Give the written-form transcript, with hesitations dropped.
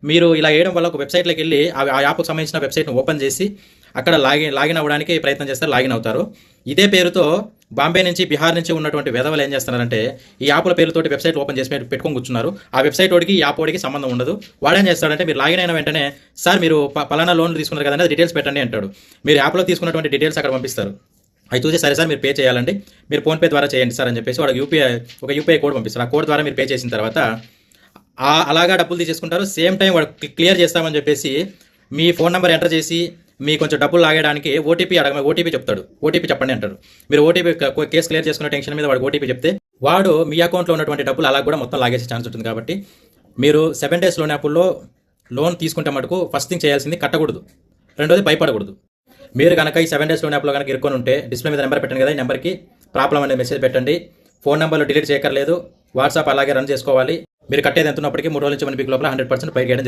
మీరు ఇలా వేయడం వల్ల ఒక వెబ్సైట్లోకి వెళ్ళి ఆ యాప్కి సంబంధించిన వెబ్సైట్ని ఓపెన్ చేసి అక్కడ లాగిన్ అవ్వడానికి ప్రయత్నం చేస్తారు, లాగిన్ అవుతారు. ఇదే పేరుతో బాంబే నుంచి, బీహార్ నుంచి ఉన్నటువంటి వెధవలు ఏం చేస్తున్నారంటే ఈ యాప్ల పేరుతోటి వెబ్సైట్ ఓపెన్ చేసి పెట్టుకొని కూర్చున్నారు. ఆ వెబ్సైట్ వాడికి ఈ యాప్ వాడికి సంబంధం ఉండదు. వాడేం చేస్తాడంటే మీరు లాగిన్ అయిన వెంటనే సార్ మీరు పలానా లోన్ తీసుకున్నారు కదండి, అది డీటెయిల్స్ పెట్టండి అంటాడు. మీరు యాప్లో తీసుకున్నటువంటి డీటెయిల్స్ అక్కడ పంపిస్తారు. అవి చూసి సరే సార్ మీరు పే చేయాలండి, మీరు ఫోన్పే ద్వారా చేయండి సార్ అని చెప్పేసి వాడు యూపీఐ కోడ్ పంపిస్తారు. ఆ కోడ్ ద్వారా మీరు పే చేసిన తర్వాత అలాగా డబ్బులు తీసేసుకుంటారు. సేమ్ టైం వాడు క్లియర్ చేస్తామని చెప్పేసి మీ ఫోన్ నెంబర్ ఎంటర్ చేసి మీ కొంచెం డబ్బులు లాగడానికి ఓటీపీ చెప్తాడు. ఓటీపీ చెప్పండి అంటారు. మీరు ఓటీపీ కేసు క్లియర్ చేసుకున్న టెన్షన్ మీద వాడు ఓటీపీ చెప్తే వాడు మీ అకౌంట్లో ఉన్నటువంటి డబ్బులు అలా కూడా మొత్తం లాగేసే ఛాన్స్ ఉంటుంది. కాబట్టి మీరు 7 days లోన్ యాప్లో లోన్ తీసుకుంటే మటుకు ఫస్ట్ థింగ్ చేయాల్సింది కట్టకూడదు, రెండోది భయపడకూడదు. మీరు కనుక ఈ 7 days లోన్ యాప్లో కనుక ఇరుక్కొని ఉంటే డిస్ప్లే మీద నెంబర్ పెట్టండి కదా, ఈ నెంబర్కి ప్రాబ్లం అనే మెసేజ్ పెట్టండి. ఫోన్ నెంబర్లు డిలీట్ చేయక్కర్లేదు, వాట్సాప్ అలాగే రన్ చేసుకోవాలి. మీరు కట్టేది ఎంత ఉన్నప్పటికీ 3 రోజుల నుంచి 1 week లోపల 100% పే చేయడం